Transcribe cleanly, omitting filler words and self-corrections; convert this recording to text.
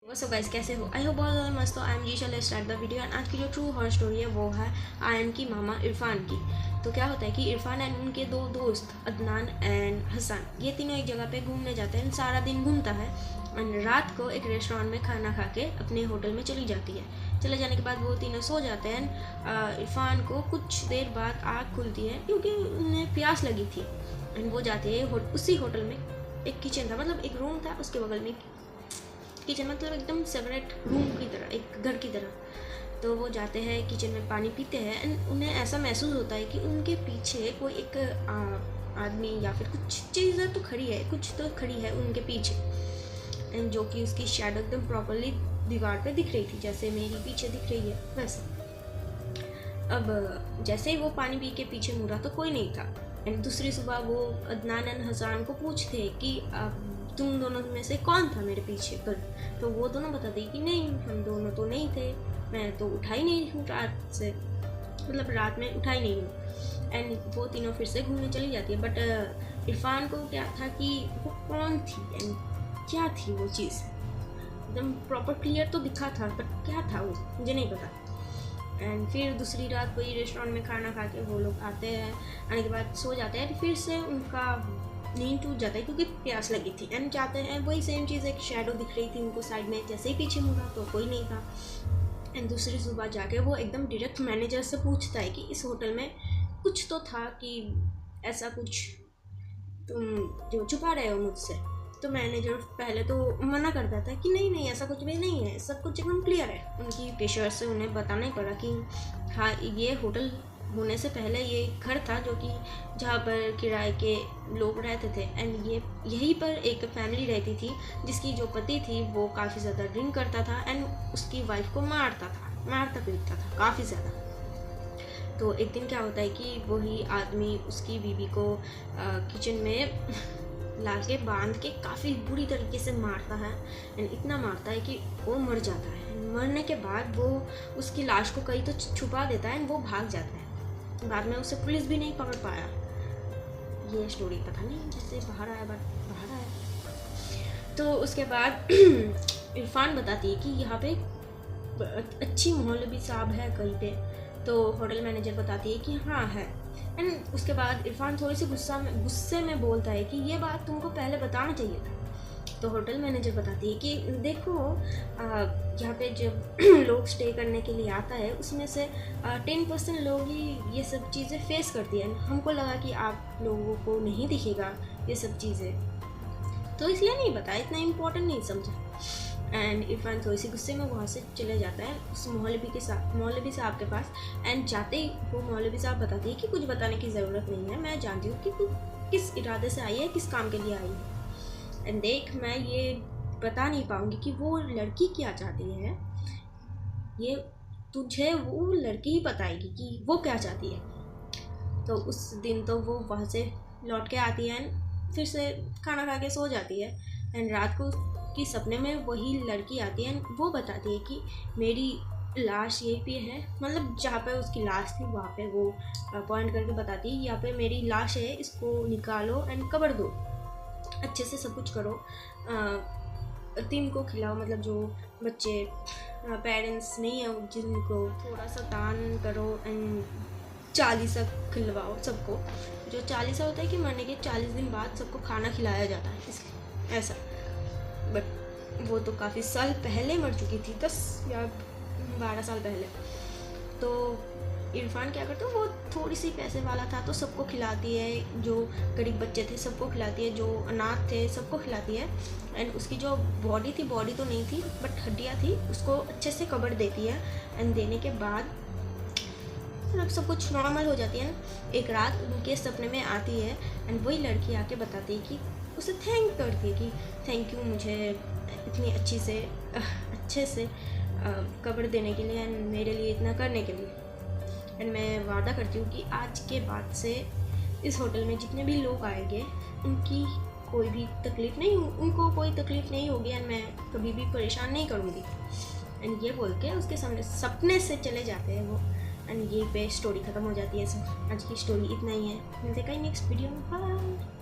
So guys, कैसे हो? I hope बहुत ज़्यादा मस्त हो। I am geisha. Let's start the video. And आज की जो ट्रू हॉरर स्टोरी है वो है आयन की मामा इरफान की। तो क्या होता है कि इरफान एंड उनके दो दोस्त अदनान एंड हसन, ये तीनों एक जगह पे घूमने जाते हैं। सारा दिन घूमता है एंड रात को एक रेस्टोरेंट में खाना खा के अपने होटल में चली जाती है। चले जाने के बाद वो तीनों सो जाते हैं। इरफान को कुछ देर बाद आँख खुलती है क्योंकि उन्हें प्यास लगी थी एंड वो जाती है उसी होटल में। एक किचन था, मतलब एक रूम था, उसके बगल में किचन, मतलब एकदम सेपरेट रूम की तरह, एक घर की तरह। तो वो जाते हैं किचन में, पानी पीते हैं एंड उन्हें ऐसा महसूस होता है कि उनके पीछे कोई एक आदमी या फिर कुछ चीज़ें तो खड़ी है, कुछ तो खड़ी है उनके पीछे, एंड जो कि उसकी शैडो एकदम प्रॉपरली दीवार पे दिख रही थी, जैसे मेरी पीछे दिख रही है वैसे। अब जैसे ही वो पानी पी के पीछे मुड़ा तो कोई नहीं था। एंड दूसरी सुबह वो अदनान एंड हसन को पूछते कि तुम दोनों में से कौन था मेरे पीछे पर। तो वो दोनों बताते कि नहीं, हम दोनों तो नहीं थे, मैं तो उठा ही नहीं हूँ रात से, मतलब रात में उठा ही नहीं हूँ। एंड वो तीनों फिर से घूमने चली जाती है। बट इरफान को क्या था कि वो कौन थी एंड क्या थी वो चीज़, एकदम प्रॉपर क्लियर तो दिखा था, बट क्या था वो मुझे नहीं पता। एंड फिर दूसरी रात वही रेस्टोरेंट में खाना खा के वो लोग आते हैं, आने के बाद सो जाते हैं। फिर से उनका नींद टूट जाता है क्योंकि प्यास लगी थी एंड जाते हैं, वही सेम चीज़, एक शैडो दिख रही थी उनको साइड में। जैसे ही पीछे मुड़ा तो कोई नहीं था। एंड दूसरी सुबह जाके वो एकदम डायरेक्ट मैनेजर से पूछता है कि इस होटल में कुछ तो था, कि ऐसा कुछ तुम जो छुपा रहे हो मुझसे। तो मैनेजर पहले तो मना करता था कि नहीं नहीं, ऐसा कुछ भी नहीं है, सब कुछ एकदम क्लियर है। उनकी पेशर से उन्हें बताना ही पड़ा कि हाँ, ये होटल होने से पहले ये घर था जो कि जहाँ पर किराए के लोग रहते थे। एंड ये यहीं पर एक फैमिली रहती थी जिसकी जो पति थी वो काफ़ी ज़्यादा ड्रिंक करता था एंड उसकी वाइफ को मारता पीटता था काफ़ी ज़्यादा। तो एक दिन क्या होता है कि वही आदमी उसकी बीवी को किचन में ला के बांध के काफ़ी बुरी तरीके से मारता है एंड इतना मारता है कि वो मर जाता है। मरने के बाद वो उसकी लाश को कहीं तो छुपा देता है एंड वो भाग जाता है। बाद में उसे पुलिस भी नहीं पकड़ पाया। ये स्टोरी पता नहीं जैसे बाहर आया। तो उसके बाद इरफान बताती है कि यहाँ पे अच्छी मौलवी साहब है कहीं पे। तो होटल मैनेजर बताती है कि हाँ है। एंड उसके बाद इरफान थोड़ी सी गुस्से में बोलता है कि ये बात तुमको पहले बताना चाहिए था। तो होटल मैनेजर बताती है कि देखो, यहाँ पे जब लोग स्टे करने के लिए आता है उसमें से 10% लोग ही ये सब चीज़ें फेस करती है। हमको लगा कि आप लोगों को नहीं दिखेगा ये सब चीज़ें, तो इसलिए नहीं बताया, इतना इम्पोर्टेंट नहीं समझा। एंड इरफान थोड़ी सी गुस्से में वहाँ से चले जाता है उस मौलवी साहब के पास। एंड जाते ही वो मौलवी साहब बताती है कि कुछ बताने की ज़रूरत नहीं है, मैं जानती हूँ कि तू किस इरादे से आई है, किस काम के लिए आई है। एंड देख, मैं ये बता नहीं पाऊँगी कि वो लड़की क्या चाहती है, ये तुझे वो लड़की ही बताएगी कि वो क्या चाहती है। तो उस दिन तो वो वहाँ से लौट के आती है एंड फिर से खाना खा के सो जाती है। एंड रात को की सपने में वही लड़की आती है एंड वो बताती है कि मेरी लाश यहीं पे है, मतलब जहाँ पे उसकी लाश थी वहाँ पे वो पॉइंट करके बताती है, यहाँ पे मेरी लाश है, इसको निकालो एंड कब्र दो, अच्छे से सब कुछ करो, यतीम को खिलाओ, मतलब जो बच्चे पेरेंट्स नहीं है जिनको, थोड़ा सा दान करो एंड चालीसा खिलवाओ सबको। जो चालीसा होता है कि मरने के 40 दिन बाद सबको खाना खिलाया जाता है, इसलिए ऐसा। बट वो तो काफ़ी साल पहले मर चुकी थी, 10 या 12 साल पहले। तो इरफान क्या करता है, वो थोड़ी सी पैसे वाला था तो सबको खिलाती है, जो गरीब बच्चे थे सबको खिलाती है, जो अनाथ थे सबको खिलाती है। एंड उसकी जो बॉडी तो नहीं थी बट हड्डियाँ थी, उसको अच्छे से कब्र देती है। एंड देने के बाद मतलब सब कुछ नॉर्मल हो जाती है ना। एक रात उनके सपने में आती है एंड वही लड़की आके बताती है कि उसे थैंक करती है कि थैंक यू मुझे इतनी अच्छे से कब्र देने के लिए एंड मेरे लिए इतना करने के लिए। एंड मैं वादा करती हूँ कि आज के बाद से इस होटल में जितने भी लोग आएंगे उनको कोई तकलीफ़ नहीं होगी एंड मैं कभी भी परेशान नहीं करूँगी। एंड ये बोल के उसके सामने सपने से चले जाते हैं वो। एंड ये पे स्टोरी ख़त्म हो जाती है। आज की स्टोरी इतना ही है, मिलते कहीं नेक्स्ट वीडियो में। बाय।